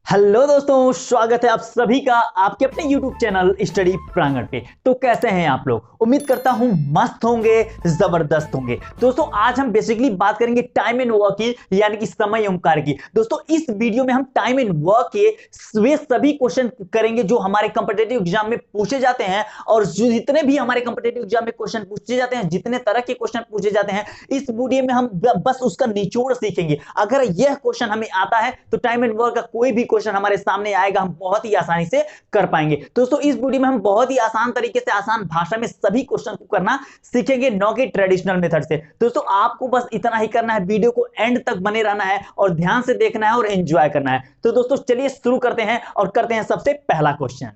Hello दोस्तों, स्वागत है आप सभी का आपके अपने YouTube चैनल स्टडी प्रांगण पे। तो कैसे हैं आप लोग? उम्मीद करता हूं मस्त होंगे, जबरदस्त होंगे। दोस्तों आज हम बेसिकली बात करेंगे टाइम एंड वर्क की, यानी कि समय एवं कार्य की। दोस्तों इस वीडियो में हम टाइम एंड वर्क के वे सभी क्वेश्चन करेंगे जो हमारे कॉम्पिटिटिव एग्जाम में पूछे जाते हैं, और जितने भी हमारे कॉम्पिटिटिव एग्जाम में क्वेश्चन पूछे जाते हैं, जितने तरह के क्वेश्चन पूछे जाते हैं, इस वीडियो में हम बस उसका निचोड़ सीखेंगे। अगर यह क्वेश्चन हमें आता है तो टाइम एंड वर्क का कोई भी क्वेश्चन हमारे सामने आएगा, हम बहुत ही आसानी से कर पाएंगे। दोस्तों इस वीडियो में हम बहुत ही आसान तरीके से, आसान भाषा में सभी क्वेश्चन को करना सीखेंगे, न कि ट्रेडिशनल मेथड से। दोस्तों आपको बस इतना ही करना है, वीडियो को एंड तक बने रहना है और ध्यान से देखना है और एंजॉय करना है। तो दोस्तों चलिए शुरू करते हैं और करते हैं सबसे पहला क्वेश्चन।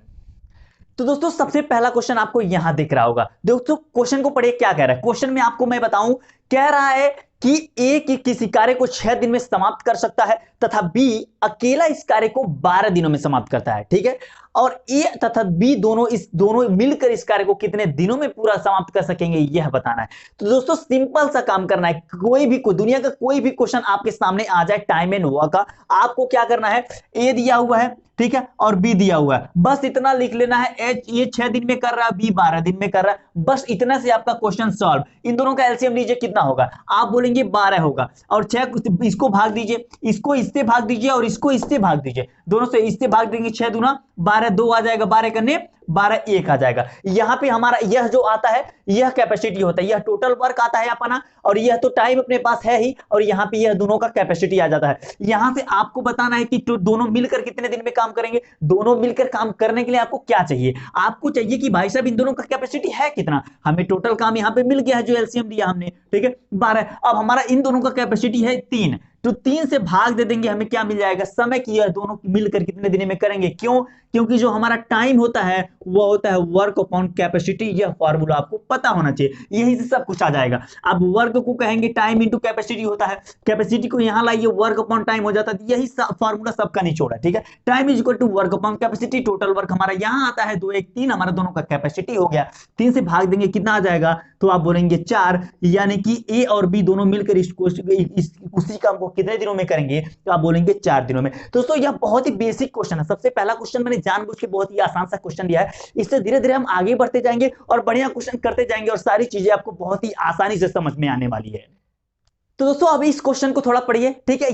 तो दोस्तों सबसे पहला क्वेश्चन आपको यहां दिख रहा होगा। दोस्तों क्वेश्चन को पढ़िए, क्या कह रहा है क्वेश्चन में, आपको मैं बताऊं। कह रहा है कि ए किसी कार्य को 6 दिन में समाप्त कर सकता है तथा बी अकेला इस कार्य को 12 दिनों में समाप्त करता है। ठीक है, और ए तथा बी दोनों मिलकर इस कार्य को कितने दिनों में पूरा समाप्त कर सकेंगे, यह बताना है। तो दोस्तों सिंपल सा काम करना है। दुनिया का कोई भी क्वेश्चन आपके सामने आ जाए टाइम एंड वर्क का, आपको क्या करना है, ए दिया हुआ है, ठीक है, और बी दिया हुआ है, बस इतना लिख लेना है। ये 6 दिन में कर रहा है, बी 12 दिन में कर रहा है, बस इतना से आपका क्वेश्चन सॉल्व। इन दोनों का एलसीएम लीजिए, कितना होगा? आप बोलेंगे 12 होगा, और 6 इसको भाग दीजिए, इसको इससे भाग दीजिए और इसको इससे भाग दीजिए, दोनों से इससे भाग देंगे, 6 दूना 12, 2 आ जाएगा, 12 करने 12 1 आ जाएगा। यहां पे हमारा यह जो आता है यह कैपेसिटी होता है, यह टोटल वर्क आता है अपना, और यह तो टाइम अपने पास है ही, और यहां पे यह दोनों का कैपेसिटी आ जाता है। यहां से आपको बताना है कि दोनों मिलकर कितने दिन में काम करेंगे। दोनों मिलकर काम करने के लिए आपको क्या चाहिए? आपको चाहिए कि भाई साहब इन दोनों का कैपेसिटी है कितना। हमें टोटल काम यहां पे मिल गया है जो एलसीएम दिया हमने, ठीक है 12। अब हमारा इन दोनों का कैपेसिटी है 3, तो 3 से भाग दे देंगे, हमें क्या मिल जाएगा, समय की। यह दोनों मिलकर कितने दिन में करेंगे, क्यों? क्योंकि जो हमारा टाइम होता है वो होता है वर्क अपॉन कैपेसिटी। यह फॉर्मूला आपको पता होना चाहिए, यही से सब कुछ आ जाएगा। अब वर्क को कहेंगे टाइम इंटू कैपेसिटी होता है, कैपेसिटी को यहां लाइए, वर्क अपॉन टाइम हो जाता है। यही फॉर्मूला सबका निचोड़ है, ठीक है। Time is equal to work upon capacity, total work हमारा यहां आता है 2 1 3, हमारा दोनों का कैपेसिटी हो गया। 3 से भाग देंगे, कितना आ जाएगा, तो आप बोलेंगे 4, यानी कि ए और बी दोनों मिलकर उसी काम को कितने दिनों में करेंगे, तो आप बोलेंगे 4 दिनों में। दोस्तों यह बहुत ही बेसिक क्वेश्चन है, सबसे पहला क्वेश्चन मैंने जानबूझ के बहुत ही आसान सा क्वेश्चन दिया है। इससे धीरे धीरे हम आगे बढ़ते जाएंगे और बढ़िया क्वेश्चन करते जाएंगे, और सारी चीजें आपको बहुत ही आसानी से समझ में आने वाली है। तो दोस्तों अभी इस क्वेश्चन को थोड़ा पढ़िए, ठीक है।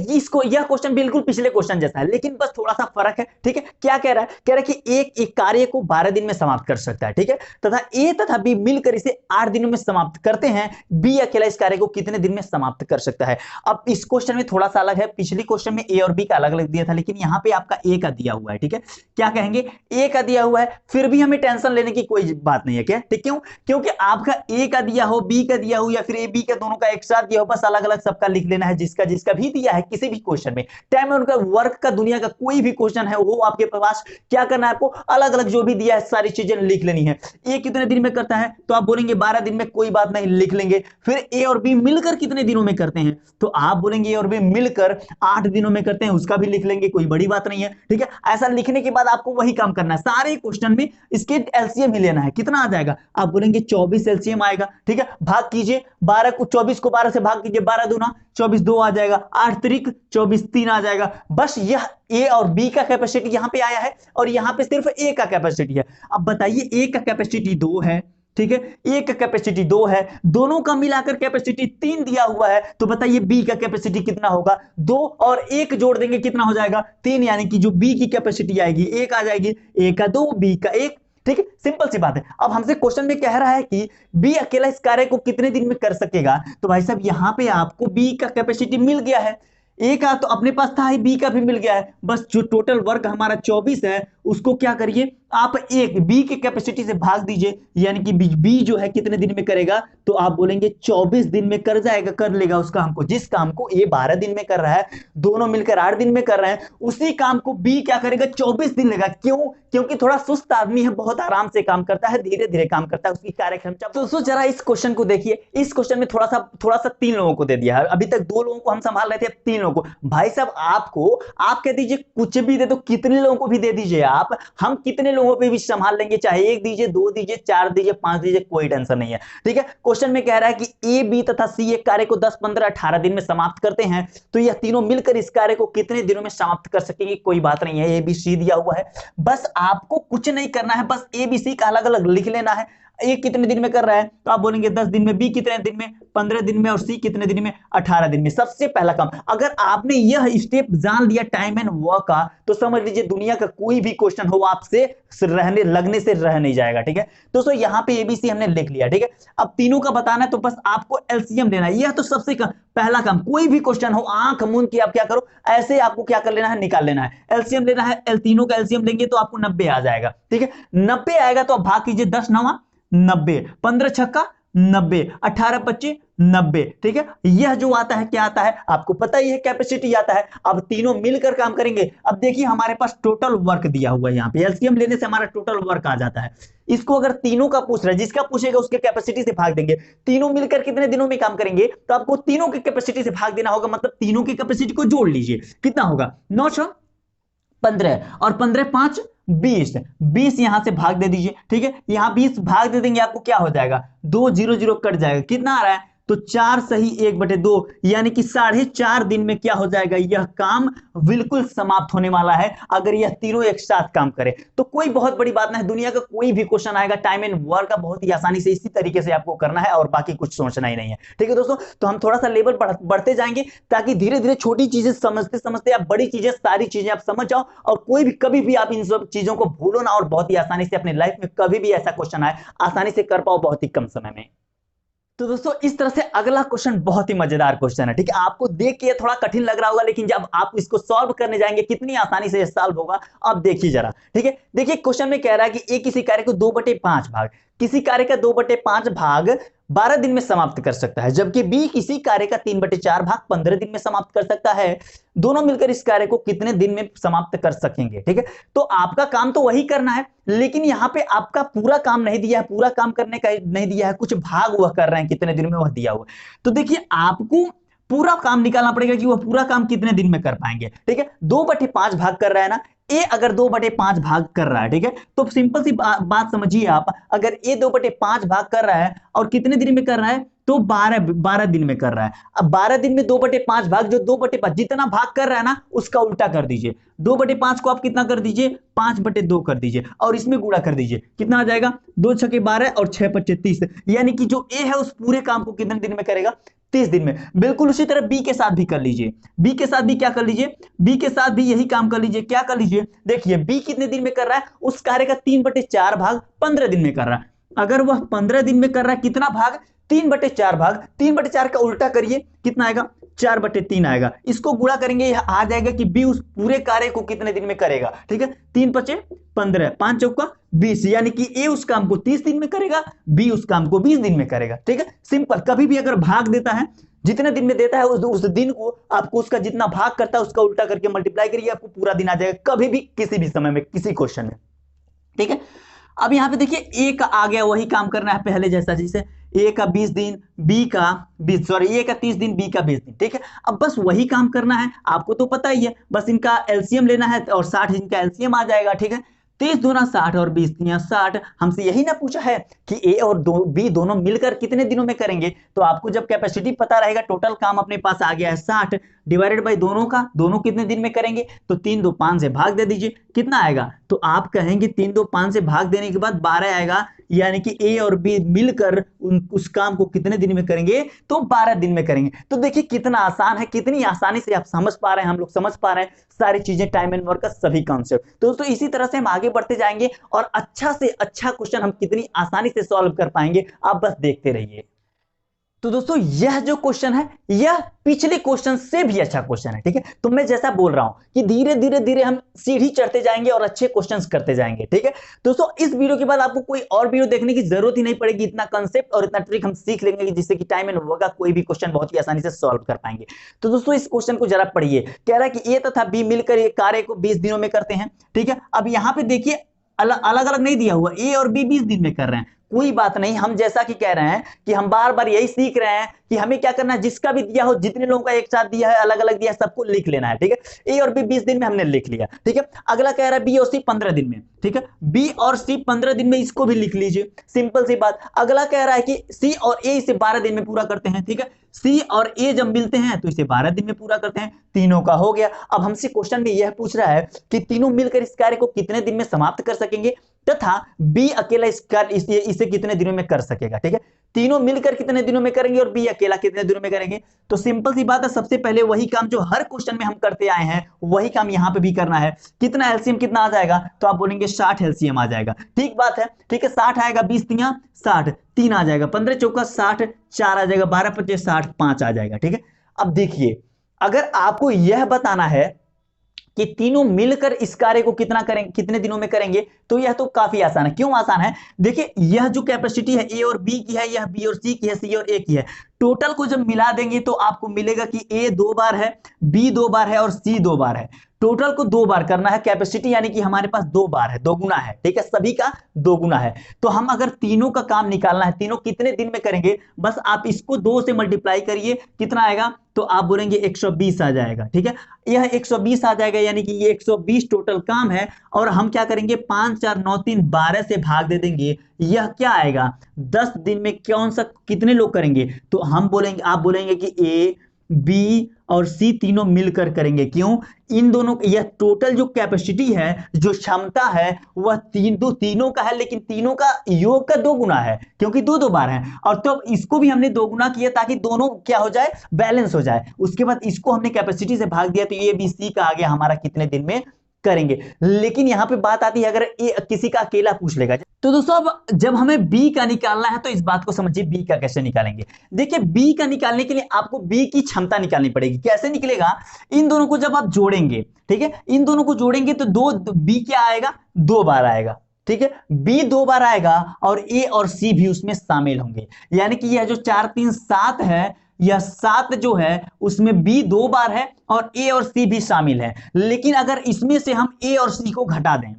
यह क्वेश्चन बिल्कुल पिछले क्वेश्चन जैसा है, लेकिन बस थोड़ा सा फर्क है, ठीक है। क्या कह रहा है? कह रहा है कि एक कार्य को 12 दिन में समाप्त कर सकता है, ठीक है, तथा ए तथा बी मिलकर इसे 8 दिनों में समाप्त करते हैं। बी अकेला इस कार्य को कितने दिन में समाप्त कर सकता है? अब इस क्वेश्चन में थोड़ा सा अलग है, पिछले क्वेश्चन में ए और बी का अलग अलग दिया था, लेकिन यहाँ पे आपका ए का दिया हुआ है, ठीक है। क्या कहेंगे, ए का दिया हुआ है, फिर भी हमें टेंशन लेने की कोई बात नहीं है, क्या? ठीक, क्यों? क्योंकि आपका ए का दिया हो, बी का दिया हो, या फिर ए बी का दोनों का एक साथ दिया हो, बस अलग अलग सबका लिख लेना है, जिसका जिसका भी दिया है किसी भी क्वेश्चन में। टाइम और वर्क का दुनिया का कोई भी क्वेश्चन है वो आपके पास, क्या करना है आपको, अलग अलग जो भी दिया है सारी चीजें लिख लेनी है। ए कितने दिन में करता है, तो आप बोलेंगे 12 दिन में, कोई बात नहीं, लिख लेंगे। फिर ए और बी मिलकर कितने दिनों में करते हैं, तो आप बोलेंगे ए और बी मिलकर 8 दिनों में करते हैं, उसका भी लिख लेंगे, कोई बड़ी बात नहीं है, ठीक है। ऐसा लिखने के बाद आपको वही काम करना है, सारे क्वेश्चन में इसके एलसीएम ही लेना है। कितना आ जाएगा, आप बोलेंगे 24 एलसीएम आएगा, ठीक है। भाग कीजिए, 12 को 24 को 12 से भाग कीजिए, 12 दूना 24, 2 आ जाएगा, 8 त्रिक 24, 3 आ जाएगा। बस यह ए और बी का कैपेसिटी यहां पे आया है, और यहां पे सिर्फ ए का कैपेसिटी है। अब बताइए, ए का कैपेसिटी 2 है, ठीक है, ए का कैपेसिटी 2 है, दोनों का मिलाकर कैपेसिटी 3 दिया हुआ है, तो बताइए बी का कैपेसिटी कितना होगा। 2 और 1 जोड़ देंगे, कितना हो जाएगा, 3, यानी कि जो बी की कैपेसिटी आएगी 1 आ जाएगी, ए का 2 बी का 1, ठीक है, सिंपल सी बात है। अब हमसे क्वेश्चन में कह रहा है कि बी अकेला इस कार्य को कितने दिन में कर सकेगा, तो भाई साहब यहां पे आपको बी का कैपेसिटी मिल गया है, ए का तो अपने पास था ही, बी का भी मिल गया है। बस जो टोटल वर्क हमारा 24 है उसको क्या करिए, आप एक बी की कैपेसिटी से भाग दीजिए, यानी कि बी जो है कितने दिन में करेगा, तो आप बोलेंगे 24 दिन में कर जाएगा, कर लेगा उस काम को। जिस काम को ए 12 दिन में कर रहा है, दोनों मिलकर 8 दिन में कर रहे हैं, उसी काम को बी क्या करेगा, 24 दिन लेगा। क्यों? क्योंकि थोड़ा सुस्त आदमी है, बहुत आराम से काम करता है, धीरे धीरे काम करता है, उसकी कार्यक्षमता। तो जरा इस क्वेश्चन को देखिए, इस क्वेश्चन में थोड़ा सा 3 लोगों को दे दिया है, अभी तक 2 लोगों को हम संभाल रहे थे, 3 लोगों लोगों को? भाई साहब आपको, आप कह दीजिए कुछ भी दे दो, कितने लोगों को भी दे दीजिए आप, हम कितने लोगों पे भी संभाल लेंगे, चाहे एक दीजिए, दो दीजिए, चार दीजिए, पांच दीजिए, कोई टेंशन नहीं है। ठीक है, क्वेश्चन में कह रहा है कि ए, बी तथा सी एक कार्य को 10, 15, 18 दिन में समाप्त करते हैं, तो यह तीनों मिलकर इस कार्य को कितने दिनों में समाप्त कर सकेंगे? कोई बात नहीं है, ए बी सी दिया हुआ है, बस आपको कुछ नहीं करना है, बस ए बी सी का अलग अलग लिख लेना है। ए कितने दिन में कर रहा है तो आप बोलेंगे 10 दिन में, बी कितने दिन में, 15 दिन में, और सी कितने दिन में, 18 दिन में। सबसे पहला काम, अगर आपने यह स्टेप जान लिया टाइम एंड वर्क का, तो समझ लीजिए दुनिया का कोई भी क्वेश्चन हो आपसे रहने लगने से रह नहीं जाएगा। ठीक है दोस्तों, यहां पे एबीसी हमने लिख लिया। ठीक है, अब तीनों का बताना है तो बस आपको एलसीएम लेना है, यह तो सबसे पहला काम। कोई भी क्वेश्चन हो, आंख मूंद के आप क्या करो, ऐसे आपको क्या कर लेना है, निकाल लेना है, एलसीएम लेना है। तीनों का एलसीएम लेंगे तो आपको 90 आ जाएगा। ठीक है, 90 आएगा तो आप भाग कीजिए, 10 9 90, 15 छक्का 90, 18 25 90। ठीक है, यह जो आता है क्या आता है आपको पता ही है, कैपेसिटी आता है। अब तीनों मिलकर काम करेंगे। अब देखिए हमारे पास टोटल वर्क दिया हुआ है, यहाँ पे एलसीएम लेने से हमारा टोटल वर्क आ जाता है। इसको अगर तीनों का पूछ रहा है, जिसका पूछेगा उसके कैपेसिटी से भाग देंगे। तीनों मिलकर कितने दिनों में काम करेंगे, तो आपको तीनों की कैपेसिटी से भाग देना होगा, मतलब तीनों की कैपेसिटी को जोड़ लीजिए। कितना होगा, 9 6 15 और 15 5 20, 20 यहां से भाग दे दीजिए। ठीक है, यहां 20 भाग दे देंगे, आपको क्या हो जाएगा, 2 0 0 कट जाएगा। कितना आ रहा है, तो 4 सही 1/2, यानी कि 4.5 दिन में क्या हो जाएगा, यह काम बिल्कुल समाप्त होने वाला है। अगर यह तीनों एक साथ काम करे तो कोई बहुत बड़ी बात नहीं, दुनिया का कोई भी क्वेश्चन आएगा टाइम एंड वर्क का, बहुत ही आसानी से इसी तरीके से आपको करना है और बाकी कुछ सोचना ही नहीं है। ठीक है दोस्तों, तो हम थोड़ा सा लेवल बढ़ते जाएंगे, ताकि धीरे धीरे छोटी चीजें समझते समझते आप बड़ी चीजें, सारी चीजें आप समझ जाओ, और कोई भी कभी भी आप इन सब चीजों को भूलो ना, और बहुत ही आसानी से अपने लाइफ में कभी भी ऐसा क्वेश्चन आए आसानी से कर पाओ बहुत ही कम समय में। तो दोस्तों इस तरह से अगला क्वेश्चन बहुत ही मजेदार क्वेश्चन है। ठीक है, आपको देख के थोड़ा कठिन लग रहा होगा, लेकिन जब आप इसको सॉल्व करने जाएंगे कितनी आसानी से सॉल्व होगा, अब देखिए जरा। ठीक है, देखिए क्वेश्चन में कह रहा है कि ए किसी कार्य को 2/5 भाग, किसी कार्य का 2/5 भाग 12 दिन में समाप्त कर सकता है, जबकि बी किसी कार्य का 3/4 भाग 15 दिन में समाप्त कर सकता है। दोनों मिलकर इस कार्य को कितने दिन में समाप्त कर सकेंगे? ठीक है, तो आपका काम तो वही करना है, लेकिन यहां पे आपका पूरा काम नहीं दिया है, पूरा काम करने का नहीं दिया है, कुछ भाग वह कर रहे हैं, कितने दिन में वह दिया हुआ। तो देखिए आपको पूरा काम निकालना पड़ेगा कि वह पूरा काम कितने दिन में कर पाएंगे। ठीक है, 2/5 भाग कर रहा है ना, ए अगर 2/5 भाग कर रहा है, ठीक है, तो सिंपल सी बात समझिए आप, अगर ए 2/5 भाग कर रहा है और कितने दिन में कर रहा है, तो 12 दिन में कर रहा है। अब 12 दिन में 2/5 भाग, जो 2/5 जितना भाग कर रहा है ना उसका उल्टा कर दीजिए। 2/5 को आप कितना कर दीजिए, 5/2 कर दीजिए, और इसमें गुणा कर दीजिए। कितना आ जाएगा, 2 6 12 और 6 5 30, यानी कि जो ए है उस पूरे काम को कितने दिन में करेगा, 30 दिन में। बिल्कुल उसी तरह बी के साथ भी कर लीजिए, बी के साथ भी क्या कर लीजिए, बी के साथ भी यही काम कर लीजिए। क्या कर लीजिए, देखिए बी कितने दिन में कर रहा है, उस कार्य का 3/4 भाग 15 दिन में कर रहा है। अगर वह 15 दिन में कर रहा है, कितना भाग, 3/4 भाग, 3/4 का उल्टा करिए, कितना आएगा, 4/3 आएगा। इसको गुणा करेंगे, यह आ जाएगा कि बी उस पूरे कार्य को कितने दिन में करेगा। ठीक है, 3 5 15, 5 चौका 20, यानी कि ए उस काम को 30 दिन में करेगा, बी उस काम को 20 दिन में करेगा। ठीक है, सिंपल। कभी भी अगर भाग देता है, जितने दिन में देता है उस दिन को आपको उसका जितना भाग करता है उसका उल्टा करके मल्टीप्लाई करिए, आपको पूरा दिन आ जाएगा, कभी भी किसी भी समय में किसी क्वेश्चन में। ठीक है, अब यहां पे देखिए ए का आ गया, वही काम करना है पहले जैसा, जैसे ए का 20 दिन, बी का 20 सॉरी ए का 30 दिन, बी का 20 दिन। ठीक है, अब बस वही काम करना है, आपको तो पता ही है, बस इनका एलसीएम लेना है और 60 इनका एलसीएम आ जाएगा। ठीक है, 30 दूना 60 और 20 तिया 60। हमसे यही ना पूछा है कि ए और बी दोनों मिलकर कितने दिनों में करेंगे, तो आपको जब कैपेसिटी पता रहेगा, टोटल काम अपने पास आ गया है 60 डिवाइडेड बाय दोनों का, दोनों कितने दिन में करेंगे, तो 3 2 5 से भाग दे दीजिए, कितना आएगा, तो आप कहेंगे 3 2 5 से भाग देने के बाद 12 आएगा, यानी कि ए और बी मिलकर उस काम को कितने दिन में करेंगे, तो 12 दिन में करेंगे। तो देखिए कितना आसान है, कितनी आसानी से आप समझ पा रहे हैं, हम लोग समझ पा रहे हैं सारी चीजें, टाइम एंड वर्क का सभी कॉन्सेप्ट। तो दोस्तों इसी तरह से हम आगे बढ़ते जाएंगे और अच्छा से अच्छा क्वेश्चन हम कितनी आसानी से सॉल्व कर पाएंगे, आप बस देखते रहिए। तो दोस्तों यह जो क्वेश्चन है यह पिछले क्वेश्चन से भी अच्छा क्वेश्चन है। ठीक है, तो मैं जैसा बोल रहा हूं कि धीरे धीरे धीरे हम सीढ़ी चढ़ते जाएंगे और अच्छे क्वेश्चंस करते जाएंगे। ठीक है दोस्तों, इस वीडियो के बाद आपको कोई और वीडियो देखने की जरूरत ही नहीं पड़ेगी, इतना कंसेप्ट और इतना ट्रिक हम सीख लेंगे जिससे कि टाइम एंड वर्क का कोई भी क्वेश्चन बहुत ही आसानी से सॉल्व कर पाएंगे। तो दोस्तों इस क्वेश्चन को जरा पढ़िए, कह रहा है कि ए तथा बी मिलकर एक कार्य को 20 दिनों में करते हैं। ठीक है, अब यहां पे देखिए अलग अलग नहीं दिया हुआ, ए और बी 20 दिन में कर रहे हैं, कोई बात नहीं, हम जैसा कि कह रहे हैं कि हम बार बार यही सीख रहे हैं कि हमें क्या करना है, जिसका भी दिया हो, जितने लोगों का एक साथ दिया है, अलग अलग दिया है, सबको लिख लेना है। ठीक है, ए और बी 20 दिन में हमने लिख लिया। ठीक है, अगला कह रहा है बी और सी 15 दिन में। ठीक है, बी और सी 15 दिन में, इसको भी लिख लीजिए, सिंपल सी बात। अगला कह रहा है कि सी और ए इसे 12 दिन में पूरा करते हैं। ठीक है, सी और ए जब मिलते हैं तो इसे 12 दिन में पूरा करते हैं, तीनों का हो गया। अब हमसे क्वेश्चन में यह पूछ रहा है कि तीनों मिलकर इस कार्य को कितने दिन में समाप्त कर सकेंगे, तथा बी अकेला इसे कितने दिनों में कर सकेगा। ठीक है, तीनों मिलकर कितने दिनों में करेंगे और बी अकेला कितने दिनों में करेंगे। तो सिंपल सी बात है, सबसे पहले वही काम जो हर क्वेश्चन में हम करते आए हैं, वही काम यहां पे भी करना है। कितना एलसीएम कितना आ जाएगा, तो आप बोलेंगे 60 एलसीएम आ जाएगा। ठीक बात है, ठीक है, 60 आएगा, 20 तिया 60, 3 आ जाएगा, 15 चौका 60, 4 आ जाएगा, 12 25 60, 5 आ जाएगा। ठीक है, अब देखिए, अगर आपको यह बताना है कि तीनों मिलकर इस कार्य को कितने दिनों में करेंगे, तो यह तो काफी आसान है। क्यों आसान है, देखिए यह जो कैपेसिटी है ए और बी की है, यह बी और सी की है, सी और ए की है। टोटल को जब मिला देंगे तो आपको मिलेगा कि ए 2 बार है, बी 2 बार है और सी 2 बार है। टोटल को 2 बार करना है, कैपेसिटी यानी कि हमारे पास 2 बार है, 2 गुना है। ठीक है, सभी का 2 गुना है। तो हम अगर तीनों का काम निकालना है, तीनों कितने दिन में करेंगे, बस आप इसको 2 से मल्टीप्लाई करिए, कितना आएगा, तो आप बोलेंगे 120 आ जाएगा। ठीक है, यह 120 आ जाएगा, यानी कि ये 120 टोटल काम है। और हम क्या करेंगे, 5 4 9 3 12 से भाग दे देंगे, यह क्या आएगा, 10 दिन में कौन सा कितने लोग करेंगे, तो हम बोलेंगे, आप बोलेंगे कि ए बी और सी तीनों मिलकर करेंगे। क्यों, इन दोनों, यह टोटल जो कैपेसिटी है, जो क्षमता है, वह तीनों का है, लेकिन तीनों का योग का 2 गुना है, क्योंकि 2 2 बार है। और तो इसको भी हमने 2 गुना किया ताकि दोनों क्या हो जाए, बैलेंस हो जाए। उसके बाद इसको हमने कैपेसिटी से भाग दिया, तो ए बी सी का आ गया हमारा कितने दिन में करेंगे। लेकिन यहां पे बात आती है, अगर किसी का अकेला पूछ लेगा, तो दोस्तों अब जब हमें बी का निकालना है, तो इस बात को समझिए, बी का कैसे निकालेंगे। देखिए, बी का निकालने के लिए आपको बी की क्षमता निकालनी पड़ेगी। कैसे निकलेगा, इन दोनों को जब आप जोड़ेंगे, ठीक है, इन दोनों को जोड़ेंगे तो दो बी क्या आएगा, 2 बार आएगा। ठीक है, बी 2 बार आएगा और ए और सी भी उसमें शामिल होंगे, यानी कि यह जो 4 3 7 है, यह 7 जो है उसमें बी 2 बार है और ए और सी भी शामिल है। लेकिन अगर इसमें से हम ए और सी को घटा दें,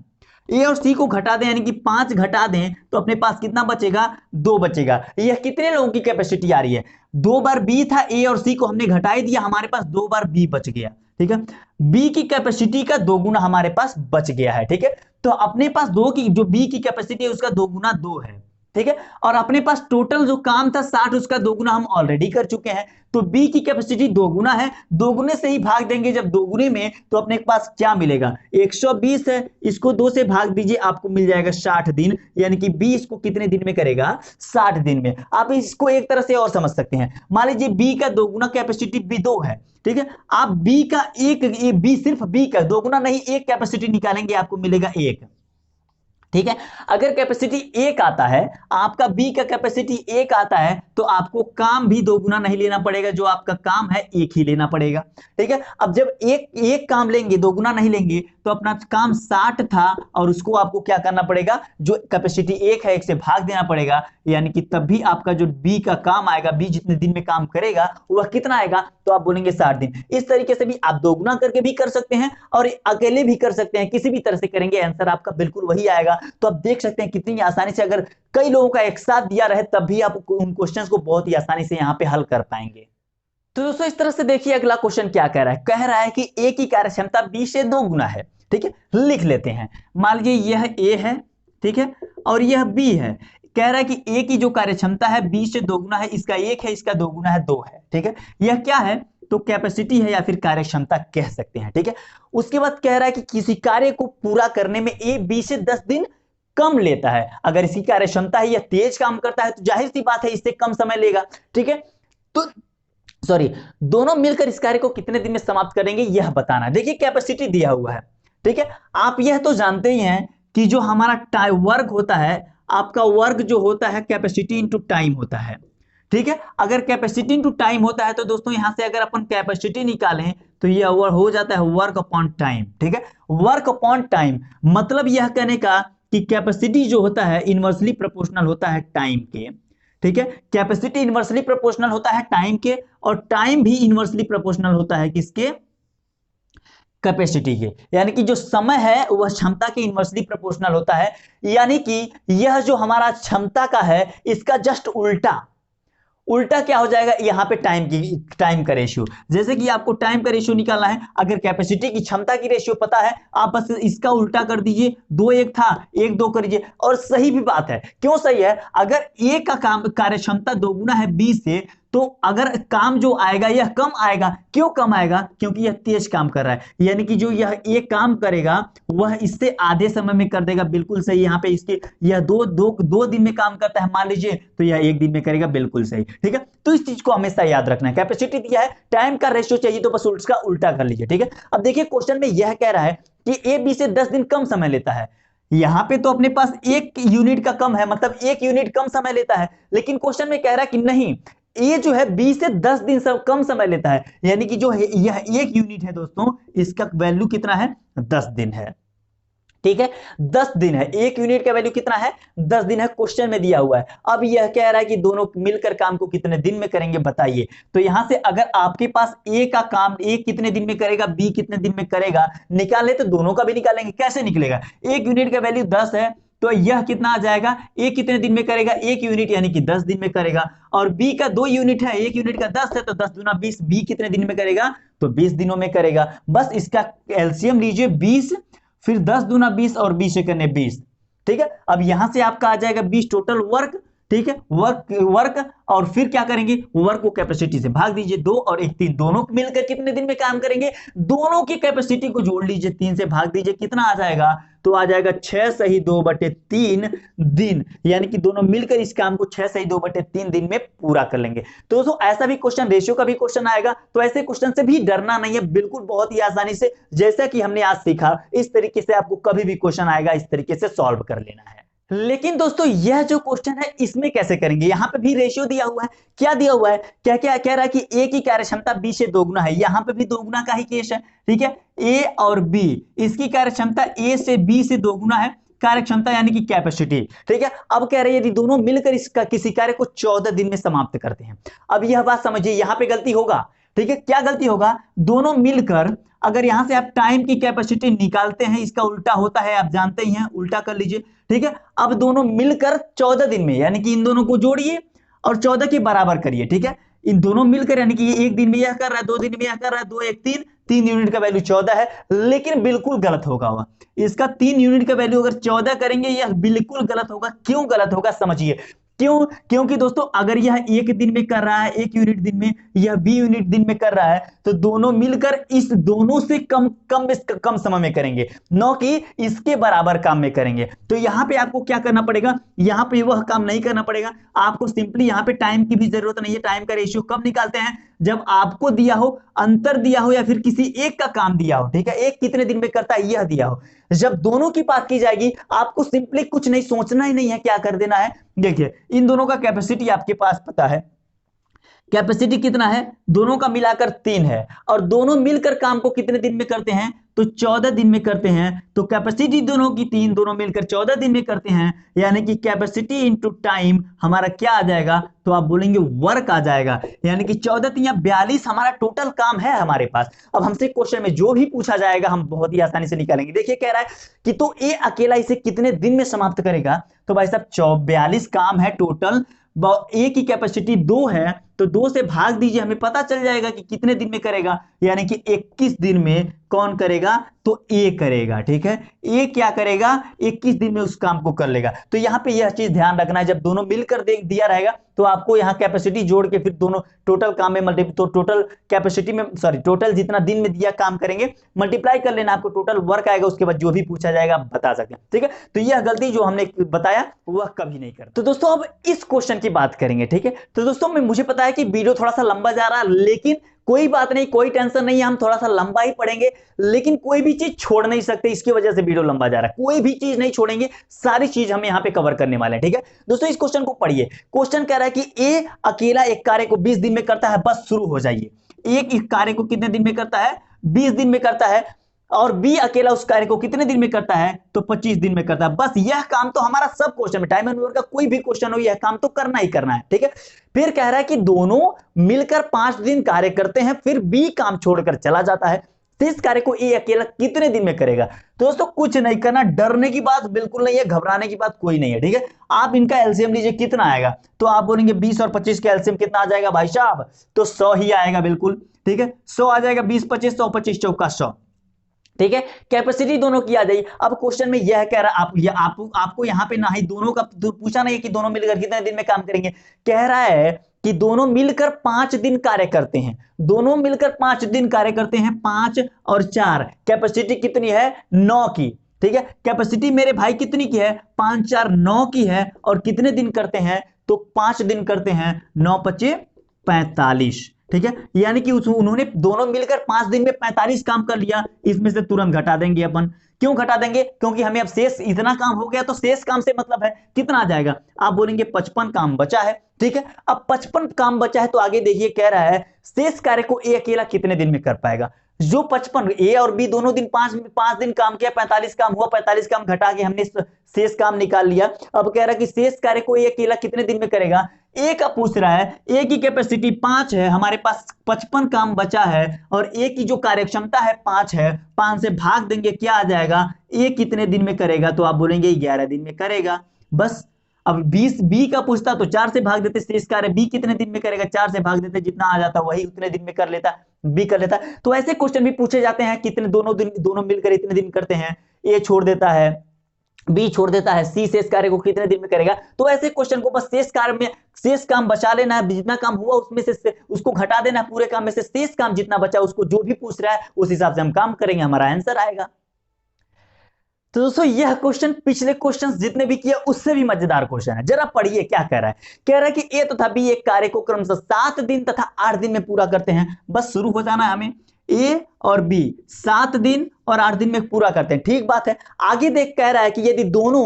ए और सी को घटा दें, यानी कि 5 घटा दें, तो अपने पास कितना बचेगा, 2 बचेगा। यह कितने लोगों की कैपेसिटी आ रही है, 2 बार बी था, ए और सी को हमने घटा ही दिया, हमारे पास 2 बार बी बच गया। ठीक है, बी की कैपेसिटी का 2 गुना हमारे पास बच गया है। ठीक है, तो अपने पास जो बी की कैपेसिटी है उसका 2 गुना 2 है। ठीक है, और अपने पास टोटल जो काम था 60, उसका 2 गुना हम ऑलरेडी कर चुके हैं। तो बी की कैपेसिटी 2 गुना है, 2 गुने से ही भाग देंगे जब 2 गुने में, तो अपने पास क्या मिलेगा, 120 है, इसको 2 से भाग दीजिए, आपको मिल जाएगा 60 दिन, यानी कि बी इसको कितने दिन में करेगा, 60 दिन में। आप इसको एक तरह से और समझ सकते हैं, मान लीजिए बी का 2 गुना कैपेसिटी बी 2 है। ठीक है, आप बी का बी सिर्फ बी का 2 गुना नहीं, एक कैपेसिटी निकालेंगे, आपको मिलेगा 1। ठीक है, अगर कैपेसिटी 1 आता है, आपका बी का कैपेसिटी 1 आता है, तो आपको काम भी 2 गुना नहीं लेना पड़ेगा, जो आपका काम है 1 ही लेना पड़ेगा। ठीक है, अब जब एक काम लेंगे, 2 गुना नहीं लेंगे, तो अपना काम 60 था और उसको आपको क्या करना पड़ेगा, जो कैपेसिटी 1 है 1 से भाग देना पड़ेगा, यानी कि तब भी आपका जो बी का काम आएगा, बी जितने दिन में काम करेगा वह कितना आएगा, तो आप बोलेंगे 60 दिन। इस तरीके से भी आप 2 गुना करके भी कर सकते हैं और अकेले भी कर सकते हैं, किसी भी तरह से करेंगे आंसर आपका बिल्कुल वही आएगा। तो आप देख सकते हैं कितनी आसानी से, अगर कई लोगों का एक साथ दिया रहे तब भी आप उन क्वेश्चंस को बहुत ही आसानी से यहां पे हल कर पाएंगे। तो दोस्तों इस तरह से देखिए, अगला क्वेश्चन क्या कह रहा है, कह रहा है कि ए की कार्यक्षमता बी से 2 गुना है। ठीक है, लिख लेते हैं, मान लीजिए यह ए है, ठीक है, और यह बी है। कह रहा है कि ए की जो कार्यक्षमता है बी से 2 गुना है, इसका 1 है, इसका 2 गुना है 2 है। ठीक है, यह क्या है, तो कैपेसिटी है या फिर कार्यक्षमता कह सकते हैं। ठीक है, उसके बाद कह रहा है कि किसी कार्य को पूरा करने में ए बी से 10 दिन कम लेता है। अगर इसकी कार्यक्षमता है, यह तेज काम करता है, तो जाहिर सी बात है इससे कम समय लेगा। ठीक है, तो दोनों मिलकर इस कार्य को कितने दिन में समाप्त करेंगे, यह बताना है। देखिए कैपेसिटी दिया हुआ है। ठीक है, आप यह तो जानते ही हैं कि जो हमारा वर्क होता है, आपका वर्क जो होता है कैपेसिटी इंटू टाइम होता है। ठीक है, अगर कैपेसिटी इंटू टाइम होता है, तो दोस्तों यहां से अगर अपन कैपेसिटी निकालें तो यह हो जाता है वर्क अपॉन टाइम। ठीक है, वर्क अपॉन टाइम मतलब यह कहने का कि कैपेसिटी जो होता है इनवर्सली प्रोपोर्शनल होता है टाइम के। ठीक है, कैपेसिटी इनवर्सली प्रोपोर्शनल होता है टाइम के, और टाइम भी इनवर्सली प्रोपोर्शनल होता है किसके, कैपेसिटी के, यानी कि जो समय है वह क्षमता के इनवर्सली प्रोपोर्शनल होता है। यानी कि यह जो हमारा क्षमता का है इसका जस्ट उल्टा उल्टा क्या हो जाएगा, यहां पे टाइम का रेशियो। जैसे कि आपको टाइम का रेशियो निकालना है, अगर कैपेसिटी की क्षमता की रेशियो पता है, आप बस इसका उल्टा कर दीजिए। 2 1 था, 1 2 कर दीजिए। और सही भी बात है, क्यों सही है, अगर ए का काम कार्य क्षमता दोगुना है बी से, तो अगर काम जो आएगा यह कम आएगा। क्यों कम आएगा, क्योंकि यह तेज काम कर रहा है। यानी कि जो यह एक काम करेगा वह इससे आधे समय में कर देगा। बिल्कुल सही। यहाँ पे इसके यह दो दिन में काम करता है मान लीजिए, तो यह 1 दिन में करेगा। बिल्कुल सही। ठीक है, तो इस चीज को हमेशा याद रखना है। कैपेसिटी दिया है, टाइम का रेशियो चाहिए, तो बस उसका उल्टा कर लीजिए। ठीक है, अब देखिए क्वेश्चन में यह कह रहा है कि ए बी से 10 दिन कम समय लेता है। यहां पे तो अपने पास 1 यूनिट का कम है, मतलब 1 यूनिट कम समय लेता है। लेकिन क्वेश्चन में कह रहा है कि नहीं, ये जो है 20 से 10 दिन कम समय लेता है। यानी कि जो है यह 1 यूनिट है दोस्तों, इसका वैल्यू कितना है, 10 दिन है। ठीक है, 10 दिन है। 1 यूनिट का वैल्यू कितना है, 10 दिन है, क्वेश्चन में दिया हुआ है। अब यह कह रहा है कि दोनों मिलकर काम को कितने दिन में करेंगे बताइए। तो यहां से अगर आपके पास ए का काम ए कितने दिन में करेगा, बी कितने दिन में करेगा निकाले, तो दोनों का भी निकालेंगे। कैसे निकलेगा, 1 यूनिट का वैल्यू 10 है, तो यह कितना आ जाएगा, ए कितने दिन में करेगा, 1 यूनिट यानी कि 10 दिन में करेगा। और बी का 2 यूनिट है, 1 यूनिट का 10 है, तो 10 दूना 20, बी कितने दिन में करेगा, तो 20 दिनों में करेगा। बस इसका एलसीएम लीजिए 20, फिर 10 दूना 20 और 20 से करने 20। ठीक है, अब यहां से आपका आ जाएगा 20 टोटल वर्क। ठीक है, वर्क और फिर क्या करेंगे, वर्क को कैपेसिटी से भाग दीजिए। 2 और 1 3, दोनों मिलकर कितने दिन में काम करेंगे, दोनों की कैपेसिटी को जोड़ लीजिए, 3 से भाग दीजिए, कितना आ जाएगा, तो आ जाएगा 6 सही 2/3 दिन। यानी कि दोनों मिलकर इस काम को 6 सही 2/3 दिन में पूरा कर लेंगे। तो दोस्तों ऐसा भी क्वेश्चन, रेशियो का भी क्वेश्चन आएगा, तो ऐसे क्वेश्चन से भी डरना नहीं है, बिल्कुल बहुत ही आसानी से, जैसा कि हमने आज सीखा इस तरीके से आपको कभी भी क्वेश्चन आएगा इस तरीके से सॉल्व कर लेना है। लेकिन दोस्तों यह जो क्वेश्चन है इसमें कैसे करेंगे, यहां पे भी रेशियो दिया हुआ है। क्या दिया हुआ है, क्या क्या कह रहा है कि ए की कार्य क्षमता बी से दोगुना है। यहां पे भी दोगुना का ही केस है। ठीक है, ए और बी, इसकी कार्य क्षमता ए से बी से दोगुना है, कार्य क्षमता यानी कि कैपेसिटी। ठीक है, अब कह रही है यदि दोनों मिलकर इसका किसी कार्य को 14 दिन में समाप्त करते हैं। अब यह बात समझिए, यहां पे गलती होगा। ठीक है, क्या गलती होगा, दोनों मिलकर अगर यहां से आप टाइम की कैपेसिटी निकालते हैं, इसका उल्टा होता है, आप जानते ही हैं, उल्टा कर लीजिए। ठीक है, अब दोनों मिलकर 14 दिन में, यानी कि इन दोनों को जोड़िए और 14 के बराबर करिए। ठीक है, इन दोनों मिलकर, यानी कि ये 1 दिन में यह कर रहा है, 2 दिन में यह कर रहा है, 2 1 3, 3 यूनिट का वैल्यू 14 है। लेकिन बिल्कुल गलत होगा इसका 3 यूनिट का वैल्यू अगर 14 करेंगे, यह बिल्कुल गलत होगा। क्यों गलत होगा समझिए, क्यों, क्योंकि दोस्तों अगर यह 1 दिन में कर रहा है, 1 यूनिट दिन में, यह 20 यूनिट दिन में कर रहा है, तो दोनों मिलकर इस दोनों से कम समय में करेंगे, न कि इसके बराबर काम में करेंगे। तो यहां पे आपको क्या करना पड़ेगा, यहां पे वह काम नहीं करना पड़ेगा आपको, सिंपली यहां पे टाइम की भी जरूरत नहीं है। टाइम का रेशियो कब निकालते हैं, जब आपको दिया हो, अंतर दिया हो, या फिर किसी एक का काम दिया हो। ठीक है, एक कितने दिन में करता है यह दिया हो, जब दोनों की बात की जाएगी आपको सिंपली कुछ नहीं सोचना ही नहीं है, क्या कर देना है, देखिए इन दोनों का कैपेसिटी आपके पास पता है, कैपेसिटी कितना है, दोनों का मिलाकर 3 है, और दोनों मिलकर काम को कितने दिन में करते हैं, तो 14 दिन में करते हैं। तो कैपेसिटी दोनों की 3, दोनों मिलकर 14 दिन में करते हैं, यानी कि कैपेसिटी इंटू टाइम हमारा क्या आ जाएगा, तो आप बोलेंगे वर्क आ जाएगा। यानी कि 14 या 42 हमारा टोटल काम है हमारे पास। अब हमसे क्वेश्चन में जो भी पूछा जाएगा हम बहुत ही आसानी से निकालेंगे। देखिए कह रहा है कि तो ए अकेला इसे कितने दिन में समाप्त करेगा, तो भाई साहब 42 काम है टोटल, ए की कैपेसिटी 2 है, तो 2 से भाग दीजिए, हमें पता चल जाएगा कि कितने दिन में करेगा, यानी कि 21 दिन में कौन करेगा, तो ए करेगा। ठीक है, ए क्या करेगा, 21 दिन में उस काम को कर लेगा। तो यहां पे यह चीज ध्यान रखना है, जब दोनों मिलकर दिया रहेगा तो आपको यहां कैपेसिटी जोड़ के फिर दोनों टोटल काम में तो टोटल कैपेसिटी में, सॉरी टोटल जितना दिन में दिया काम करेंगे मल्टीप्लाई कर लेना, आपको टोटल वर्क आएगा। उसके बाद जो भी पूछा जाएगा आप बता सकते हैं। ठीक है, तो यह गलती जो हमने बताया वह कभी नहीं करता। तो दोस्तों अब इस क्वेश्चन की बात करेंगे। ठीक है, तो दोस्तों मुझे पता है कि वीडियो थोड़ा सा लंबा जा रहा है, लेकिन कोई बात नहीं, कोई टेंशन नहीं है, हम थोड़ा सा लंबा ही पढ़ेंगे, लेकिन कोई भी चीज छोड़ नहीं सकते, इसकी वजह से वीडियो लंबा जा रहा है। कोई भी चीज नहीं छोड़ेंगे, सारी चीज हम यहां पे कवर करने वाले हैं। ठीक है दोस्तों, इस क्वेश्चन को पढ़िए। क्वेश्चन कह रहा है कि ए अकेला एक कार्य को 20 दिन में करता है, बस शुरू हो जाइए। एक कार्य को कितने दिन में करता है, 20 दिन में करता है, और बी अकेला उस कार्य को कितने दिन में करता है, तो 25 दिन में करता है। बस यह काम तो हमारा सब क्वेश्चन में, टाइम एंड वर्क का कोई भी क्वेश्चन हो, यह काम तो करना ही करना है। ठीक है, फिर कह रहा है कि दोनों मिलकर 5 दिन कार्य करते हैं, फिर बी काम छोड़कर चला जाता है। शेष कार्य को ए अकेला कितने दिन में करेगा। तो दोस्तों कुछ नहीं करना, डरने की बात बिल्कुल नहीं है, घबराने की बात कोई नहीं है, ठीक है। आप इनका एलसीएम लीजिए, कितना आएगा, तो आप बोलेंगे 20 और 25 का एलसीएम कितना आ जाएगा भाई साहब, तो 100 ही आएगा, बिल्कुल ठीक है, 100 आ जाएगा, 20 25 100 25 चौका 100, ठीक है। कैपेसिटी दोनों की आ जाएगी। अब क्वेश्चन में यह कह रहा आपको यहां पे ना ही दोनों का पूछा नहीं है कि दोनों मिलकर कितने दिन में काम करेंगे, कह रहा है कि दोनों मिलकर 5 दिन कार्य करते हैं, दोनों मिलकर 5 दिन कार्य करते हैं, 5 और 4 कैपेसिटी कितनी है 9 की, ठीक है। कैपेसिटी मेरे भाई कितनी की है 5 4 9 की है, और कितने दिन करते हैं तो 5 दिन करते हैं, 9 25 45, ठीक है। यानी कि उन्होंने दोनों मिलकर 5 दिन में 45 काम कर लिया। इसमें से तुरंत घटा देंगे अपन, क्यों घटा देंगे, क्योंकि हमें अब शेष इतना काम हो गया, तो शेष काम से मतलब है कितना आ जाएगा, आप बोलेंगे 55 काम बचा है, ठीक है। अब 55 काम बचा है तो आगे देखिए कह रहा है शेष कार्य को ए अकेला कितने दिन में कर पाएगा। जो 55 ए और बी दोनों दिन 5 दिन काम किया, 45 काम हुआ, 45 काम घटा के हमने शेष काम निकाल लिया। अब कह रहा है कि शेष कार्य को ए अकेला कितने दिन में करेगा, ए का पूछ रहा है, ए की कैपेसिटी 5 है, हमारे पास 55 काम बचा है, और ए की जो कार्यक्षमता है 5 है, 5 से भाग देंगे क्या आ जाएगा, ए कितने दिन में करेगा, तो आप बोलेंगे 11 दिन में करेगा, बस। अब 20 बी का पूछता तो 4 से भाग देते शेष कार्य, बी कितने दिन में करेगा, 4 से भाग देते, जितना आ जाता वही उतने दिन में कर लेता, बी कर लेता। तो ऐसे क्वेश्चन भी पूछे जाते हैं, कितने दोनों मिलकर इतने दिन करते हैं, ए छोड़ देता है, बी छोड़ देता है, सी शेष कार्य को कितने दिन में करेगा। तो ऐसे क्वेश्चन को बस शेष कार्य में शेष काम बचा लेना है, जितना काम हुआ उसमें से उसको घटा देना है, पूरे काम में से शेष काम जितना बचा उसको जो भी पूछ रहा है उस हिसाब से हम काम करेंगे, हमारा आंसर आएगा। तो दोस्तों यह क्वेश्चन पिछले क्वेश्चन जितने भी किए उससे भी मजेदार क्वेश्चन है, जरा पढ़िए क्या कह रहा है। कह रहा है कि ए तथा बी एक कार्य को क्रमशः 7 दिन तथा 8 दिन में पूरा करते हैं, बस शुरू हो जाना है हमें, ए और बी 7 दिन और 8 दिन में पूरा करते हैं, ठीक बात है। आगे देख कह रहा है कि यदि दोनों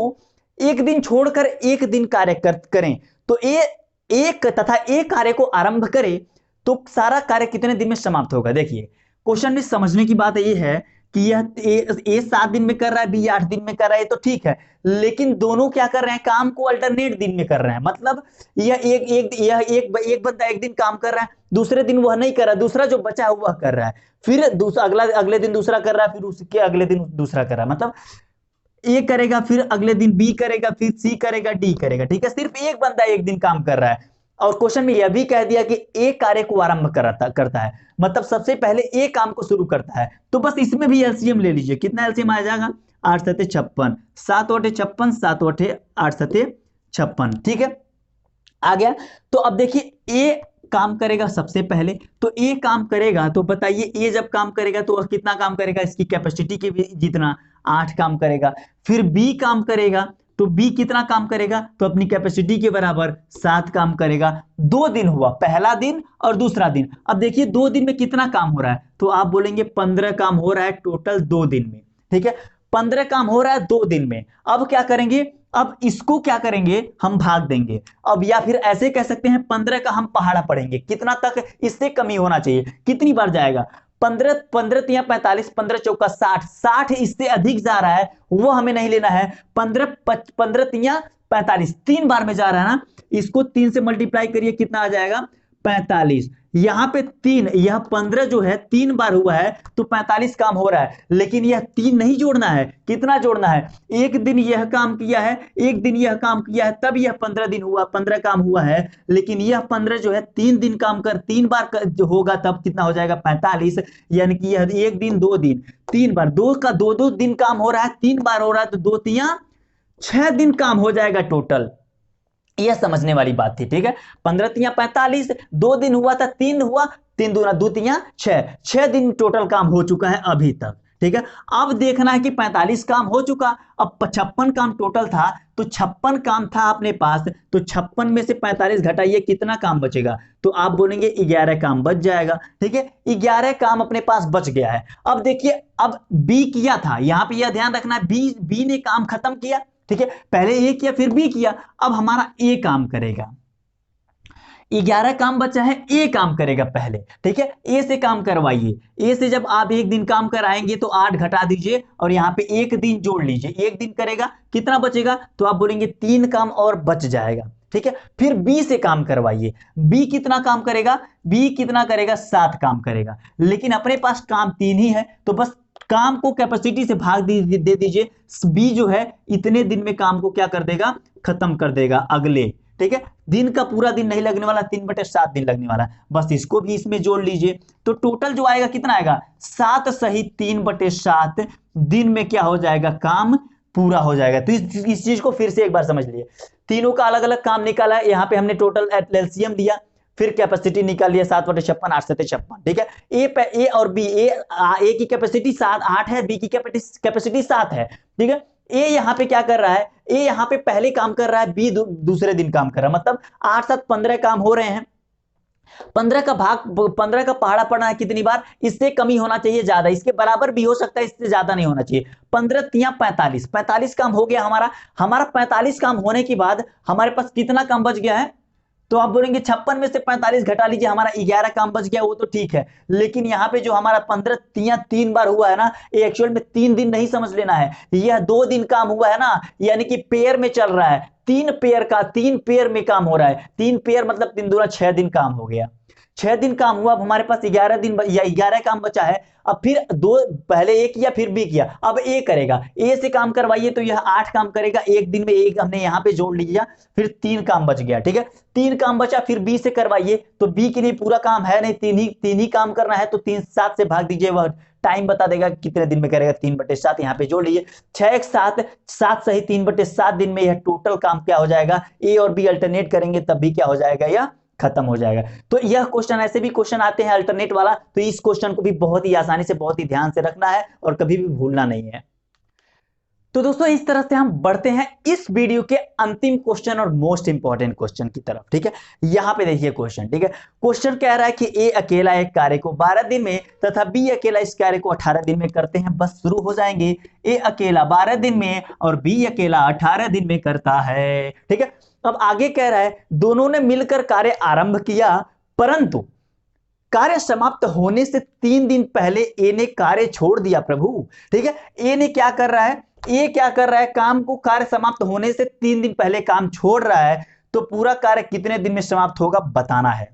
एक दिन छोड़कर एक दिन कार्य करें तो एक तथा एक कार्य को आरंभ करे तो सारा कार्य कितने दिन में समाप्त होगा। देखिए क्वेश्चन में समझने की बात यह है कि यह ए 7 दिन में कर रहा है, बी 8 दिन में कर रहा है, तो ठीक है, लेकिन दोनों क्या कर रहे हैं, काम को अल्टरनेट दिन में कर रहे हैं। मतलब यह एक बंदा एक दिन काम कर रहा है, दूसरे दिन वह नहीं कर रहा है, दूसरा जो बचा है वह कर रहा है, फिर दूसरा अगले दिन दूसरा कर रहा है, फिर उसके अगले दिन दूसरा कर रहा है। मतलब ए करेगा, फिर अगले दिन बी करेगा, फिर सी करेगा, डी करेगा, ठीक है। सिर्फ एक बंदा एक दिन काम कर रहा है, और क्वेश्चन में यह भी कह दिया कि ए कार्य को आरंभ करता है, मतलब सबसे पहले ए काम को शुरू करता है। तो बस इसमें भी एलसीएम ले लीजिए, कितना एलसीएम आ जाएगा 8 7 56, 7 8 56, 7 8 8 7 56, ठीक है, आ गया। तो अब देखिए ए काम करेगा सबसे पहले, तो ए काम करेगा, तो बताइए ए जब काम करेगा तो कितना काम करेगा, इसकी कैपेसिटी के जितना 8 काम करेगा। फिर बी काम करेगा, तो बी कितना काम करेगा, तो अपनी कैपेसिटी के बराबर 7 काम करेगा। 2 दिन हुआ, पहला दिन और दूसरा दिन। अब देखिए 2 दिन में कितना काम हो रहा है, तो आप बोलेंगे 15 काम हो रहा है टोटल 2 दिन में, ठीक है, 15 काम हो रहा है 2 दिन में। अब क्या करेंगे, अब इसको क्या करेंगे, हम भाग देंगे। अब या फिर ऐसे कह सकते हैं 15 का हम पहाड़ा पढ़ेंगे, कितना तक इससे कमी होना चाहिए, कितनी बार जाएगा, 15 15 तिया 45, 15 चौका 60, 60 इससे अधिक जा रहा है वो हमें नहीं लेना है। 15 तिया 45 3 बार में जा रहा है ना, इसको 3 से मल्टीप्लाई करिए, कितना आ जाएगा 45। यहां पे 3, यह 15 जो है 3 बार हुआ है तो 45 काम हो रहा है, लेकिन यह 3 नहीं जोड़ना है, कितना जोड़ना है, एक दिन यह काम किया है, एक दिन यह काम किया है, तब यह 15 दिन हुआ, 15 काम हुआ है। लेकिन यह 15 जो है 3 दिन काम कर 3 बार जो होगा तब कितना हो जाएगा 45, यानी कि यह एक दिन 2 दिन 3 बार, 2 का 2 दिन काम हो रहा है, 3 बार हो रहा है, तो 2 तिया 6 दिन काम हो जाएगा टोटल। यह समझने वाली बात थी, ठीक है। 15 तिया 45, 2 दिन हुआ था, 3 हुआ, 3 दूना 2 तिया 6 दिन टोटल काम हो चुका है अभी तक, ठीक है। अब देखना है कि 45 काम हो चुका, अब 56 काम टोटल था, तो 56 काम था अपने पास, तो 56 में से 45 घटाइए, कितना काम बचेगा, तो आप बोलेंगे 11 काम बच जाएगा, ठीक है, 11 काम अपने पास बच गया है। अब देखिए अब बी किया था, यहां पे यह ध्यान रखना है, बी ने काम खत्म किया, ठीक है, पहले ए किया फिर बी किया, अब हमारा ए काम करेगा, 11 काम बचा है, ए काम करेगा पहले, ठीक है, ए से काम करवाइए। ए से जब आप एक दिन काम कराएंगे तो 8 घटा दीजिए और यहां पे एक दिन जोड़ लीजिए, एक दिन करेगा, कितना बचेगा, तो आप बोलेंगे 3 काम और बच जाएगा, ठीक है। फिर बी से काम करवाइए, बी कितना काम करेगा, बी कितना करेगा, 7 काम करेगा, लेकिन अपने पास काम 3 ही है, तो बस काम को कैपेसिटी से भाग दे दीजिए। बी जो है इतने दिन में काम को क्या कर देगा, खत्म कर देगा अगले, ठीक है। दिन का पूरा दिन नहीं लगने वाला, 3/7 दिन लगने वाला, बस इसको भी इसमें जोड़ लीजिए, तो टोटल जो आएगा कितना आएगा, 7 सही 3/7 दिन में क्या हो जाएगा, काम पूरा हो जाएगा। तो इस चीज को फिर से एक बार समझ लिए, तीनों का अलग अलग काम निकाला, यहाँ पे हमने टोटल एलसीएम दिया, फिर कैपेसिटी निकाल लिया 7/56, 8 7 56, ठीक है। ए और बी, ए की कैपेसिटी 8 है, बी की कैपेसिटी 7 है, ठीक है। ए यहाँ पे क्या कर रहा है, ए यहाँ पे पहले काम कर रहा है, बी दूसरे दिन काम कर रहा है, मतलब 8 7 15 काम हो रहे हैं। 15 का भाग, 15 का पहाड़ा पड़ना है कितनी बार, इससे कमी होना चाहिए, ज्यादा, इसके बराबर भी हो सकता है, इससे ज्यादा नहीं होना चाहिए। 15 तिया 45, 45 काम हो गया हमारा 45 काम होने के बाद हमारे पास कितना काम बच गया है, तो आप बोलेंगे 56 में से 45 घटा लीजिए, हमारा 11 काम बच गया, वो तो ठीक है, लेकिन यहाँ पे जो हमारा 15 तिया 3 बार हुआ है ना, ये एक्चुअल में 3 दिन नहीं समझ लेना है, यह 2 दिन काम हुआ है ना, यानी कि पेयर में चल रहा है, 3 पेयर में काम हो रहा है, 3 पेयर मतलब 3 दूना 6 दिन काम हो गया, 6 दिन काम हुआ, अब हमारे पास 11 दिन या 11 काम बचा है। अब फिर दो, पहले ए किया फिर बी किया, अब ए करेगा, ए से काम करवाइए तो यह 8 काम करेगा, एक दिन में एक हमने यहां पे जोड़ लिया, फिर 3 काम बच गया, ठीक है। 3 काम बचा, फिर बी से करवाइए, तो बी के लिए पूरा काम है नहीं, 3 ही काम करना है, तो 3 7 से भाग दीजिए, वह टाइम बता देगा कितने दिन में करेगा, 3/7 यहाँ पे जोड़ लीजिए, 6 7 7 सही 3/7 दिन में यह टोटल काम क्या हो जाएगा, ए और बी अल्टरनेट करेंगे तब भी क्या हो जाएगा, यह खत्म हो जाएगा। तो यह क्वेश्चन, ऐसे भी क्वेश्चन आते हैं अल्टरनेट वाला, तो इस क्वेश्चन को भी बहुत ही आसानी से, बहुत ही ध्यान से रखना है और कभी भी भूलना नहीं है। तो दोस्तों इस तरह से हम बढ़ते हैं इस वीडियो के अंतिम क्वेश्चन और मोस्ट इंपॉर्टेंट क्वेश्चन की तरफ, ठीक है। यहां पे देखिए क्वेश्चन, ठीक है। क्वेश्चन कह रहा है कि ए अकेला एक कार्य को 12 दिन में तथा बी अकेला इस कार्य को 18 दिन में करते हैं, बस शुरू हो जाएंगे। ए अकेला 12 दिन में और बी अकेला 18 दिन में करता है, ठीक है। अब आगे कह रहा है दोनों ने मिलकर कार्य आरंभ किया, परंतु कार्य समाप्त होने से 3 दिन पहले ए ने कार्य छोड़ दिया, प्रभु, ठीक है। ए ने क्या कर रहा है, ए क्या कर रहा है, काम को कार्य समाप्त होने से 3 दिन पहले काम छोड़ रहा है, तो पूरा कार्य कितने दिन में समाप्त होगा बताना है,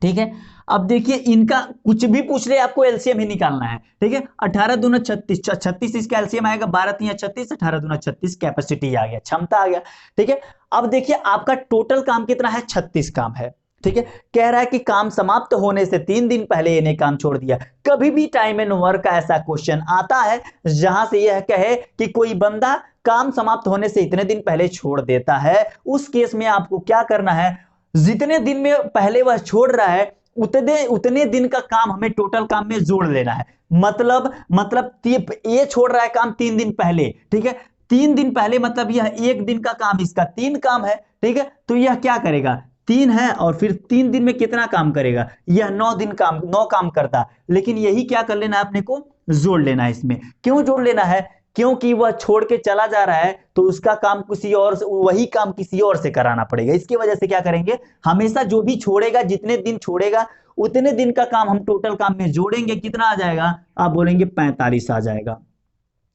ठीक है। अब देखिए इनका कुछ भी पूछ ले, आपको एलसीएम ही निकालना है, ठीक है। 18 दूना 36, 36 इसका एलसीएम आएगा, 12 तिया 36, 18 दूना 36, कैपेसिटी आ गया, क्षमता आ गया, ठीक है। अब देखिए आपका टोटल काम कितना है, 36 काम है, ठीक है। कह रहा है कि काम समाप्त होने से 3 दिन पहले इन्हें काम छोड़ दिया। कभी भी टाइम एंड वर्क का ऐसा क्वेश्चन आता है जहां से यह कहे कि कोई बंदा काम समाप्त होने से इतने दिन पहले छोड़ देता है, उस केस में आपको क्या करना है, जितने दिन में पहले वह छोड़ रहा है उतने दिन का काम हमें टोटल काम में जोड़ लेना है। मतलब ये छोड़ रहा है काम 3 दिन पहले, ठीक है। 3 दिन पहले मतलब यह 1 दिन का काम, इसका 3 काम है, ठीक है। तो यह क्या करेगा, 3 है और फिर 3 दिन में कितना काम करेगा, यह 9 काम करता, लेकिन यही क्या कर लेना है, अपने को जोड़ लेना है। इसमें क्यों जोड़ लेना है, क्योंकि वह छोड़ के चला जा रहा है, तो उसका काम किसी और से, वही काम किसी और से कराना पड़ेगा। इसकी वजह से क्या करेंगे, हमेशा जो भी छोड़ेगा, जितने दिन छोड़ेगा उतने दिन का काम हम टोटल काम में जोड़ेंगे, कितना आ जाएगा, आप बोलेंगे 45 आ जाएगा,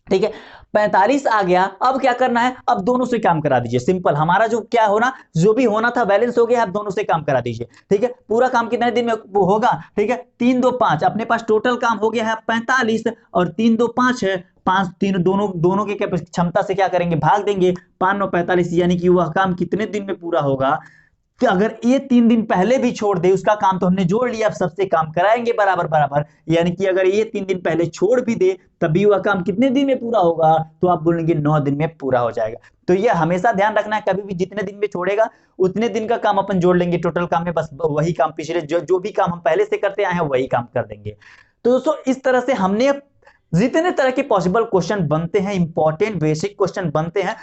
ठीक है। 45 आ गया। अब क्या करना है, अब दोनों से काम करा दीजिए, सिंपल, हमारा जो क्या होना, जो भी होना था बैलेंस हो गया, आप दोनों से काम करा दीजिए, ठीक है। पूरा काम कितने दिन में होगा, ठीक है, 3 2 5, अपने पास टोटल काम हो गया है 45 और 3 2 5 है, 5 3 दोनों के क्षमता से क्या करेंगे, भाग देंगे, 5 9 45, यानी कि वह काम कितने दिन में पूरा होगा। कि अगर ये 3 दिन पहले भी छोड़ दे, उसका काम तो हमने जोड़ लिया, अब सबसे काम कराएंगे बराबर बराबर, यानी कि अगर ये 3 दिन पहले छोड़ भी दे तभी वह काम कितने दिन में पूरा होगा, तो आप बोलेंगे 9 दिन में पूरा हो जाएगा। तो ये हमेशा ध्यान रखना है, कभी भी जितने दिन में छोड़ेगा उतने दिन का काम अपन जोड़ लेंगे टोटल काम में, बस वही काम पिछले जो भी काम हम पहले से करते आए हैं वही काम कर देंगे। तो दोस्तों इस तरह से हमने जितने तरह के पॉसिबल क्वेश्चन बनते हैं, इंपॉर्टेंट बेसिक क्वेश्चन बनते हैं,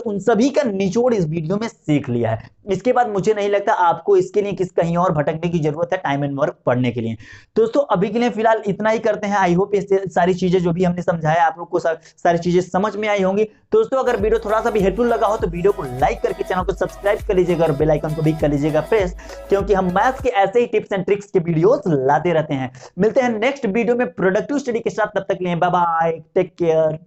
उन सभी का निचोड़ इस वीडियो में सीख लिया है। इसके बाद मुझे नहीं लगता आपको इसके लिए कहीं और भटकने की जरूरत है टाइम एंड वर्क पढ़ने के लिए। दोस्तों अभी के लिए फिलहाल इतना ही करते हैं। आई होप ये सारी चीजें जो भी हमने समझाया आप लोग को सारी चीजें समझ में आई होंगी। दोस्तों अगर वीडियो थोड़ा सा भी हेल्पफुल लगा हो तो वीडियो को लाइक करके चैनल को सब्सक्राइब कर लीजिएगा और बेल आइकन को भी कर लीजिएगा प्रेस, क्योंकि हम मैथ्स के ऐसे ही टिप्स एंड ट्रिक्स के वीडियोस लाते रहते हैं। मिलते हैं नेक्स्ट वीडियो में प्रोडक्टिव स्टडी के साथ, तब तक के लिए बाय बाय, टेक केयर।